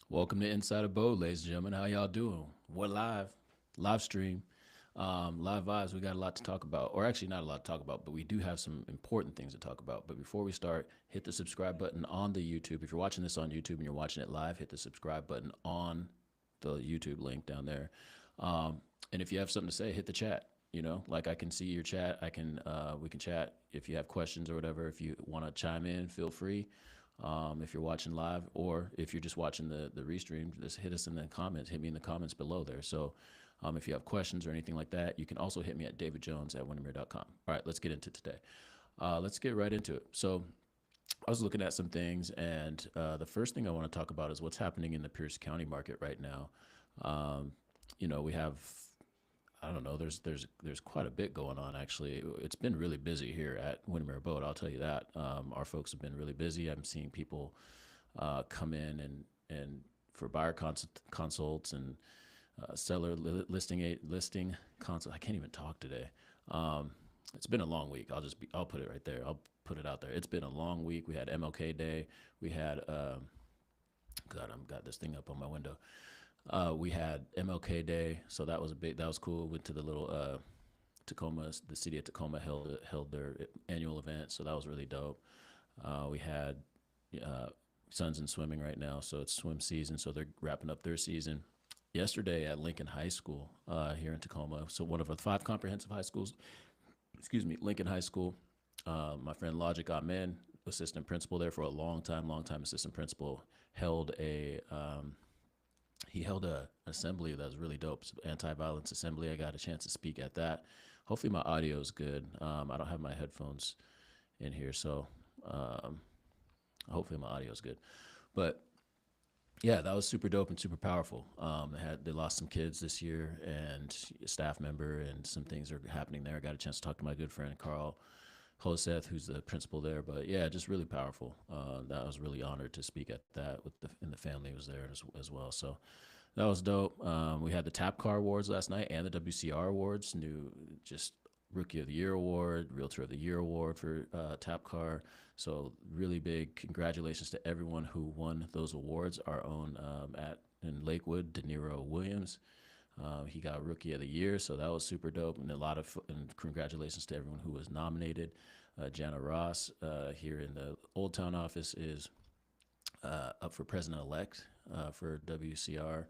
Welcome to Inside Abode, ladies and gentlemen. How y'all doing? We're live stream, live vibes. We got a lot to talk about, or actually not a lot to talk about, but we do have some important things to talk about. But before we start, hit the subscribe button on the YouTube. If you're watching this on YouTube and you're watching it live, hit the subscribe button on the YouTube link down there. And if you have something to say, hit the chat. Like I can see your chat. We can chat if you have questions or whatever. If you want to chime in, feel free. If you're watching live or if you're just watching the restream, just hit us in the comments. Hit me in the comments below there. So if you have questions or anything like that, you can also hit me at davidjones@windermere.com. All right, let's get into today. Let's get right into it. So I was looking at some things, and the first thing I want to talk about is what's happening in the Pierce County market right now. We have, I don't know. There's quite a bit going on. Actually, it's been really busy here at Windermere Abode. I'll tell you that. Our folks have been really busy. I'm seeing people come in and for buyer consults and seller listing consult. I can't even talk today. It's been a long week. I'll put it right there. I'll put it out there. It's been a long week. We had MLK Day. We had God, I've got this thing up on my window. We had MLK Day, so that was cool. Went to the little Tacoma, the city of Tacoma held their annual event, so that was really dope. We had Sons in swimming right now, so it's swim season, so they're wrapping up their season. Yesterday at Lincoln High School here in Tacoma, so one of the 5 comprehensive high schools, Lincoln High School. My friend Logic Ahmed, assistant principal there for a long time assistant principal, held a assembly that was really dope, anti-violence assembly. I got a chance to speak at that. Hopefully my audio is good. I don't have my headphones in here, so hopefully my audio is good. But yeah, that was super dope and super powerful. They lost some kids this year and a staff member, and some things are happening there. I got a chance to talk to my good friend Carl Hoseth, who's the principal there. But yeah, just really powerful. That I was really honored to speak at that and the family was there as well. So that was dope. We had the Tap Car Awards last night and the WCR Awards. Just Rookie of the Year Award, Realtor of the Year Award for Tap Car. So really big congratulations to everyone who won those awards. Our own in Lakewood, De Niro Williams. He got Rookie of the Year, so that was super dope. And and congratulations to everyone who was nominated. Jana Ross here in the Old Town office is up for president-elect for WCR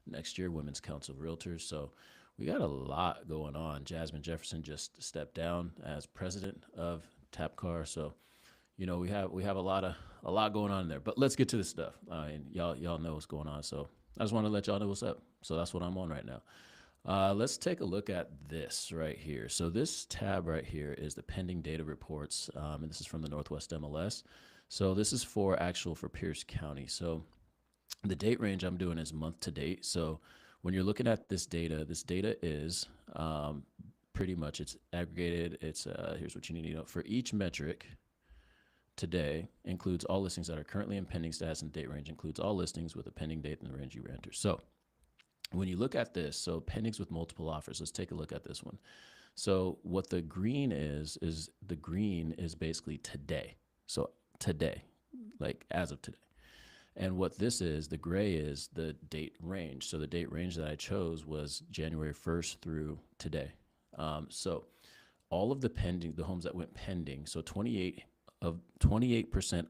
next year, Women's Council of Realtors. So we got a lot going on. Jasmine Jefferson just stepped down as president of TAPCAR. So, we have a lot going on there. But let's get to this stuff. And y'all know what's going on. So I just want to let y'all know what's up. So that's what I'm on right now. Let's take a look at this right here. So this tab right here is the pending data reports, and this is from the Northwest MLS. So this is for Pierce County. So the date range I'm doing is month to date. So when you're looking at this data is pretty much, it's aggregated. It's here's what you need to know. For each metric, today includes all listings that are currently in pending status, and date range includes all listings with a pending date and the range you enter. So when you look at this, so pendings with multiple offers, let's take a look at this one. So what the green is the green is basically today. So today, like as of today. And what this is, the gray is the date range. So the date range that I chose was January 1st through today. So all of the homes that went pending, so 28%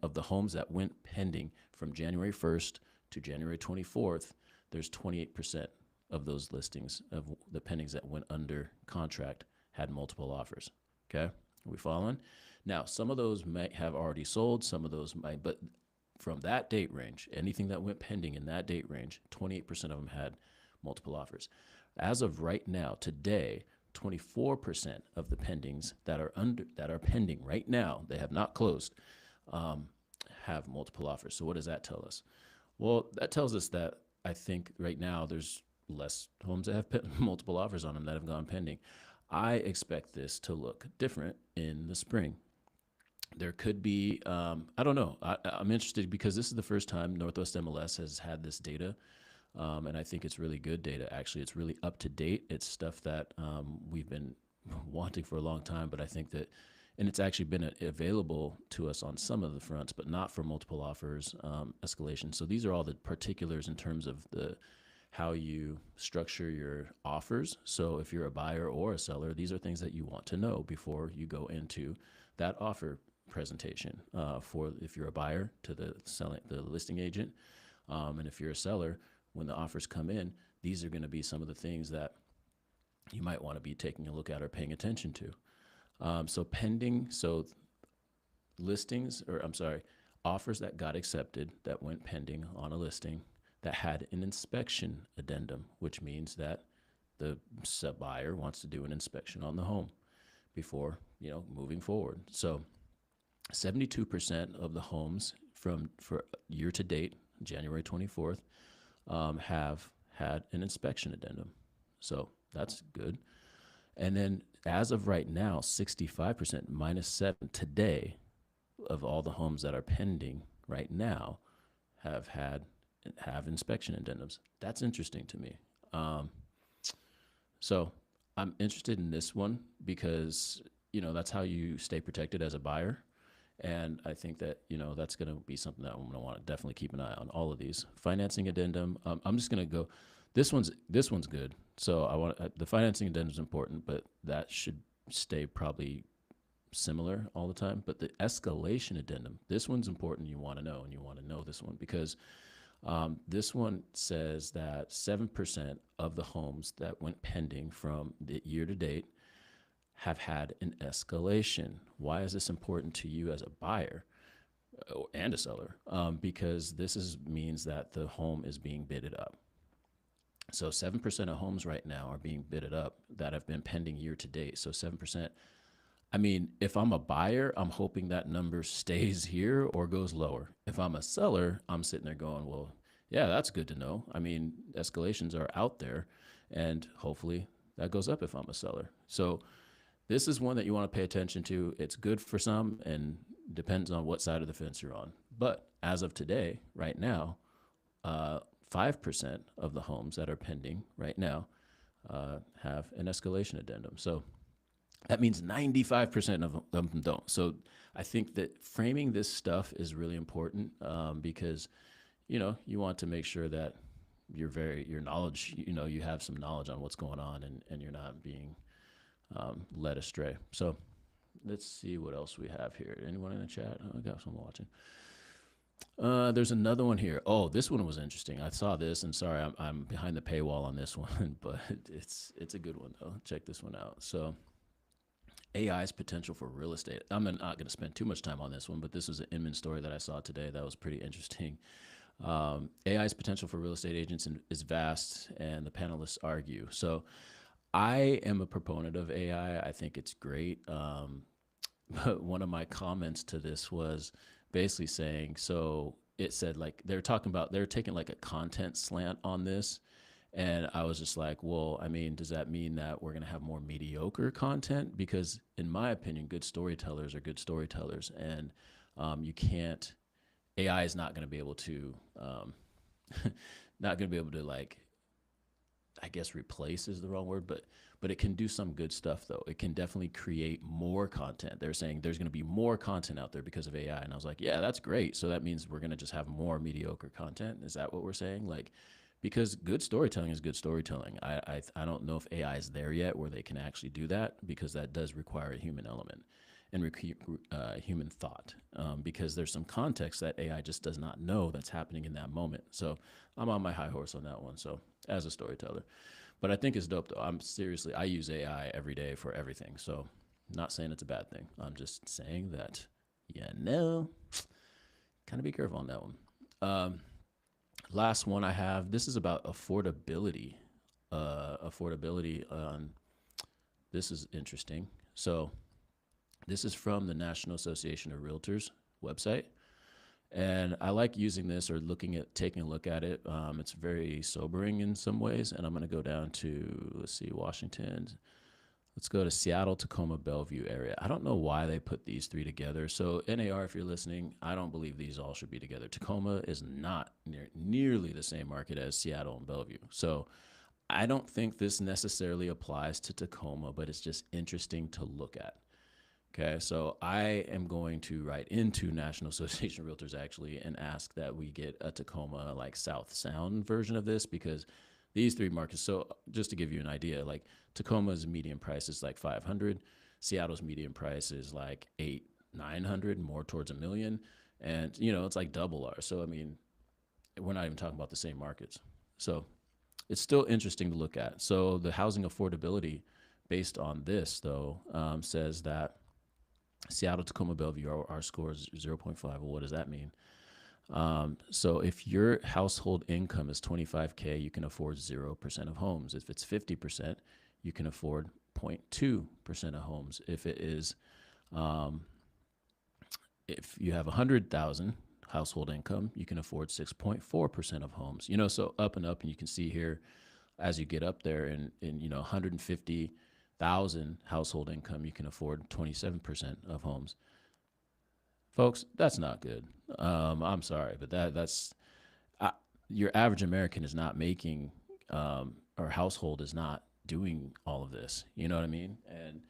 of the homes that went pending from January 1st to January 24th, there's 28% of those listings of the pendings that went under contract had multiple offers. Okay, are we following? Now, some of those might have already sold, some of those might, but from that date range, anything that went pending in that date range, 28% of them had multiple offers. As of right now, today, 24% of the pendings that are pending right now, they have not closed, have multiple offers. So what does that tell us? Well, that tells us that I think right now there's less homes that have multiple offers on them that have gone pending. I expect this to look different in the spring. There could be, I don't know. I'm interested because this is the first time Northwest MLS has had this data. And I think it's really good data. Actually, it's really up to date. It's stuff that we've been wanting for a long time, but I think that and it's actually been available to us on some of the fronts, but not for multiple offers escalation. So these are all the particulars in terms of the how you structure your offers. So if you're a buyer or a seller, these are things that you want to know before you go into that offer presentation. For if you're a buyer, to the listing agent, and if you're a seller, when the offers come in, these are going to be some of the things that you might want to be taking a look at or paying attention to. So listings, or I'm sorry, offers that got accepted that went pending on a listing that had an inspection addendum, which means that the buyer wants to do an inspection on the home before, moving forward. So 72% of the homes for year to date, January 24th, have had an inspection addendum. So that's good. And then as of right now, 65% -7 today of all the homes that are pending right now have inspection addendums. That's interesting to me. So I'm interested in this one because, that's how you stay protected as a buyer. And I think that, that's going to be something that I'm going to want to definitely keep an eye on all of these. Financing addendum. I'm just going to go, this one's good. So the financing addendum is important, but that should stay probably similar all the time. But the escalation addendum, this one's important. You want to know, and you want to know this one because this one says that 7% of the homes that went pending from the year to date have had an escalation. Why is this important to you as a buyer and a seller? Because this means that the home is being bidded up. So 7% of homes right now are being bidded up that have been pending year to date. So 7%. I mean, if I'm a buyer, I'm hoping that number stays here or goes lower. If I'm a seller, I'm sitting there going, well, yeah, that's good to know. I mean, escalations are out there, and hopefully that goes up if I'm a seller. So this is one that you want to pay attention to. It's good for some and depends on what side of the fence you're on. But as of today, right now, 5% of the homes that are pending right now have an escalation addendum. So that means 95% of them don't. So I think that framing this stuff is really important because, you want to make sure that your knowledge, you have some knowledge on what's going on and you're not being led astray. So let's see what else we have here. Anyone in the chat? Oh, I got someone watching. There's another one here. Oh, this one was interesting. I saw this, and sorry, I'm behind the paywall on this one, but it's a good one though. Check this one out. So AI's potential for real estate. I'm not going to spend too much time on this one, but this was an Inman story that I saw today that was pretty interesting. AI's potential for real estate agents is vast, and the panelists argue. So I am a proponent of AI. I think it's great. But one of my comments to this was basically saying, so it said like they're taking like a content slant on this. And I was just like, well, I mean, does that mean that we're going to have more mediocre content? Because in my opinion, good storytellers are good storytellers. And AI is not going to be able to, like, I guess replace is the wrong word, but it can do some good stuff though. It can definitely create more content. They're saying there's going to be more content out there because of AI. And I was like, yeah, that's great. So that means we're going to just have more mediocre content. Is that what we're saying? Like, because good storytelling is good storytelling. I don't know if AI is there yet where they can actually do that, because that does require a human element and human thought, because there's some context that AI just does not know that's happening in that moment. So I'm on my high horse on that one. So as a storyteller, but I think it's dope though. I use AI every day for everything. So I'm not saying it's a bad thing. I'm just saying that, kind of be careful on that one. Last one I have, this is about affordability. This is interesting. So this is from the National Association of Realtors website. And I like using this or taking a look at it. It's very sobering in some ways. And I'm going to go down to, let's see, Washington. Let's go to Seattle, Tacoma, Bellevue area. I don't know why they put these three together. So NAR, if you're listening, I don't believe these all should be together. Tacoma is not nearly the same market as Seattle and Bellevue. So I don't think this necessarily applies to Tacoma, but it's just interesting to look at. Okay, so I am going to write into National Association of Realtors actually and ask that we get a Tacoma like South Sound version of this, because these three markets. So just to give you an idea, like Tacoma's median price is like 500, Seattle's median price is like 900, more towards a million, and it's like double ours. So I mean, we're not even talking about the same markets. So it's still interesting to look at. So the housing affordability based on this though says that Seattle, Tacoma, Bellevue, our score is 0.5. Well, what does that mean? So if your household income is 25K, you can afford 0% of homes. If it's 50%, you can afford 0.2% of homes. If it is, if you have 100,000 household income, you can afford 6.4% of homes. So up and up, and you can see here as you get up there in 150,000 household income, you can afford 27% of homes. Folks, that's not good. I'm sorry, but that's your average American is not making, or household is not doing all of this. You know what I mean? And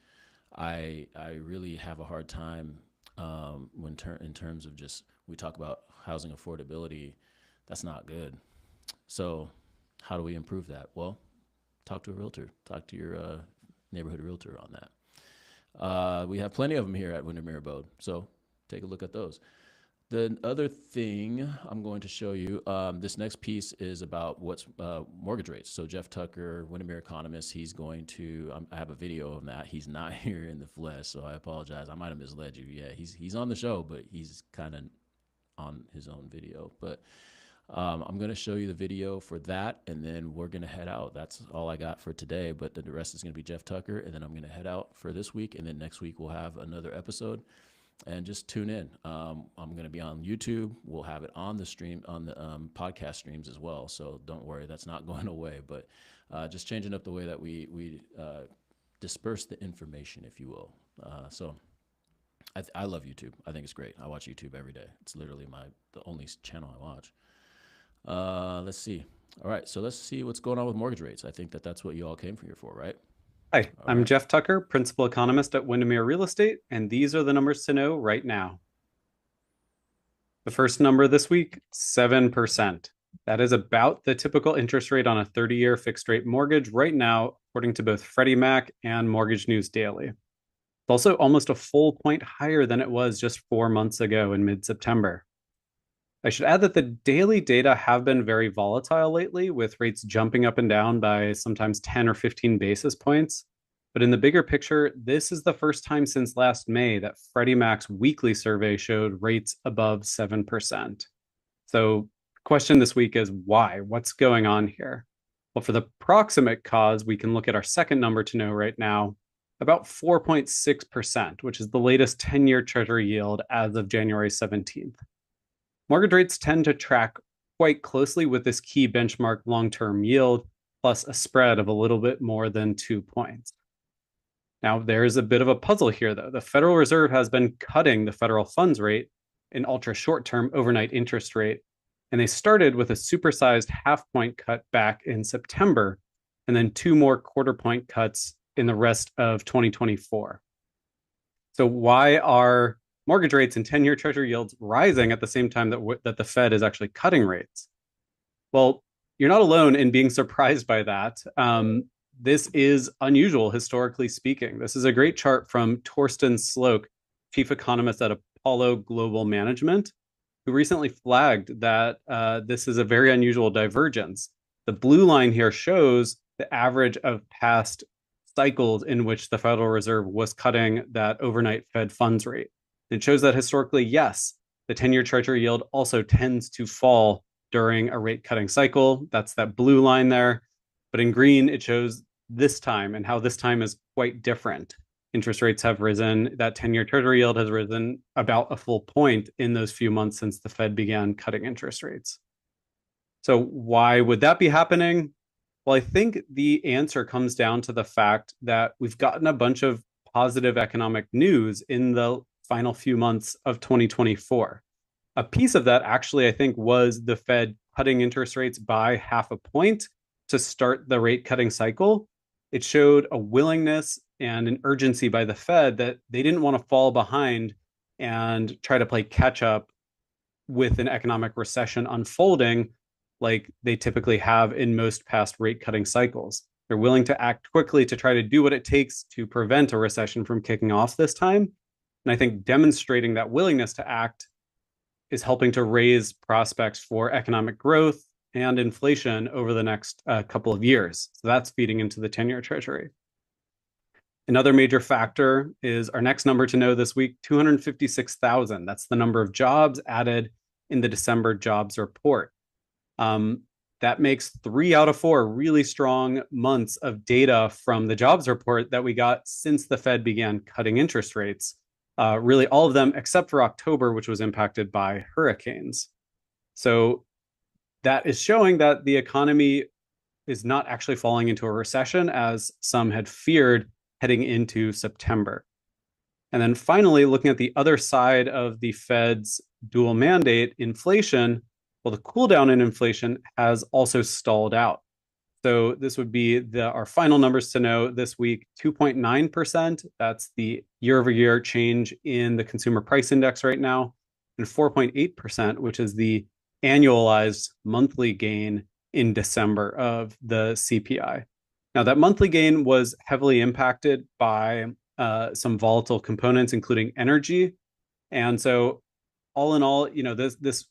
I really have a hard time in terms of just, we talk about housing affordability. That's not good. So how do we improve that? Well, talk to a realtor. Talk to your neighborhood realtor on that. We have plenty of them here at Windermere Abode, so take a look at those. The other thing I'm going to show you, this next piece is about what's mortgage rates. So Jeff Tucker, Windermere Economist, he's going to, I have a video of that. He's not here in the flesh, so I apologize. I might have misled you. Yeah, he's on the show, but he's kind of on his own video. But I'm going to show you the video for that, and then we're going to head out. That's all I got for today, but the rest is going to be Jeff Tucker, and then I'm going to head out for this week, and then next week we'll have another episode. And just tune in. I'm going to be on YouTube. We'll have it on the stream, on the podcast streams as well. So don't worry, that's not going away. But just changing up the way that we disperse the information, if you will. So I love YouTube. I think it's great. I watch YouTube every day. It's literally the only channel I watch. Let's see. All right, so let's see what's going on with mortgage rates. I think that's what you all came here for, right? Hi, I'm Jeff Tucker, Principal Economist at Windermere Real Estate, and these are the numbers to know right now. The first number this week, 7%. That is about the typical interest rate on a 30-year fixed-rate mortgage right now, according to both Freddie Mac and Mortgage News Daily. It's also almost a full point higher than it was just 4 months ago in mid-September. I should add that the daily data have been very volatile lately, with rates jumping up and down by sometimes 10 or 15 basis points. But in the bigger picture, this is the first time since last May that Freddie Mac's weekly survey showed rates above 7%. So the question this week is why? What's going on here? Well, for the proximate cause, we can look at our second number to know right now, about 4.6%, which is the latest 10-year Treasury yield as of January 17th. Mortgage rates tend to track quite closely with this key benchmark long-term yield, plus a spread of a little bit more than 2 points. Now, there's a bit of a puzzle here, though. The Federal Reserve has been cutting the federal funds rate, an ultra short-term overnight interest rate, and they started with a supersized half-point cut back in September, and then 2 more quarter-point cuts in the rest of 2024. So why are mortgage rates and 10-year Treasury yields rising at the same time that the Fed is actually cutting rates? Well, you're not alone in being surprised by that. This is unusual, historically speaking. This is a great chart from Torsten Slok, chief economist at Apollo Global Management, who recently flagged that this is a very unusual divergence. The blue line here shows the average of past cycles in which the Federal Reserve was cutting that overnight Fed funds rate. It shows that historically, yes, the 10-year Treasury yield also tends to fall during a rate cutting cycle. That's that blue line there. But in green, it shows this time and how this time is quite different. Interest rates have risen. That 10-year Treasury yield has risen about a full point in those few months since the Fed began cutting interest rates. So why would that be happening? Well, I think the answer comes down to the fact that we've gotten a bunch of positive economic news in the final few months of 2024. A piece of that actually, I think, was the Fed cutting interest rates by 0.5 point to start the rate cutting cycle. It showed a willingness and an urgency by the Fed that they didn't want to fall behind and try to play catch up with an economic recession unfolding like they typically have in most past rate cutting cycles. They're willing to act quickly to try to do what it takes to prevent a recession from kicking off this time. And I think demonstrating that willingness to act is helping to raise prospects for economic growth and inflation over the next couple of years. So that's feeding into the 10-year Treasury. Another major factor is our next number to know this week, 256,000. That's the number of jobs added in the December jobs report. That makes 3 out of 4 really strong months of data from the jobs report that we got since the Fed began cutting interest rates. Really all of them except for October, which was impacted by hurricanes. So that is showing that the economy is not actually falling into a recession as some had feared heading into September. And then finally, looking at the other side of the Fed's dual mandate, inflation, well, the cool down in inflation has also stalled out. So this would be our final numbers to know this week, 2.9%. That's the year-over-year change in the consumer price index right now, and 4.8%, which is the annualized monthly gain in December of the CPI. Now, that monthly gain was heavily impacted by some volatile components, including energy. And so all in all, this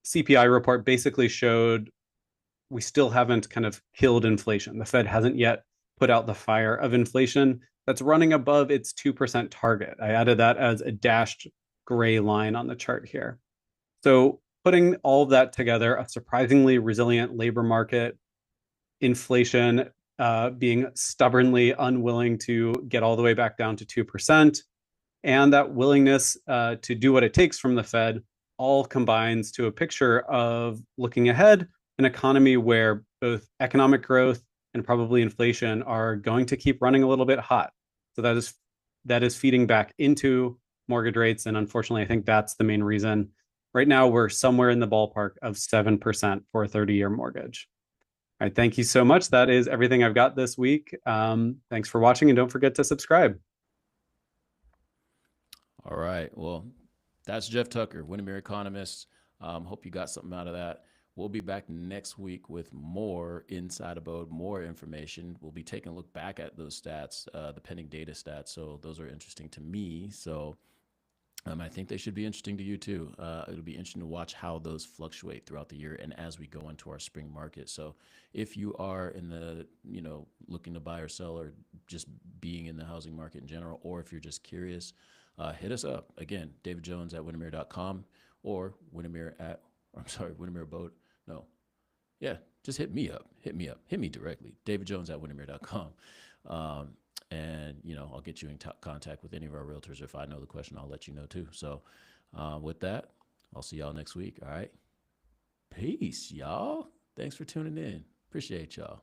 CPI report basically showed we still haven't kind of killed inflation. The Fed hasn't yet put out the fire of inflation that's running above its 2% target. I added that as a dashed gray line on the chart here. So putting all of that together, a surprisingly resilient labor market, inflation being stubbornly unwilling to get all the way back down to 2%, and that willingness to do what it takes from the Fed all combines to a picture of looking ahead, an economy where both economic growth and probably inflation are going to keep running a little bit hot. So that is feeding back into mortgage rates. And unfortunately, I think that's the main reason. Right now, we're somewhere in the ballpark of 7% for a 30-year mortgage. All right, thank you so much. That is everything I've got this week. Thanks for watching, and don't forget to subscribe. All right. Well, that's Jeff Tucker, Windermere Economist. Hope you got something out of that. We'll be back next week with more Inside Abode, more information. We'll be taking a look back at those stats, the pending data stats. So those are interesting to me. So I think they should be interesting to you too. It'll be interesting to watch how those fluctuate throughout the year and as we go into our spring market. So if you are in the, looking to buy or sell or just being in the housing market in general, or if you're just curious, hit us up. Again, David Jones at Windermere.com or Windermere Abode. No. Yeah, just hit me up. Hit me directly. David Jones at Windermere.com. And, I'll get you in contact with any of our realtors. If I know the question, I'll let you know too. So with that, I'll see y'all next week. All right. Peace, y'all. Thanks for tuning in. Appreciate y'all.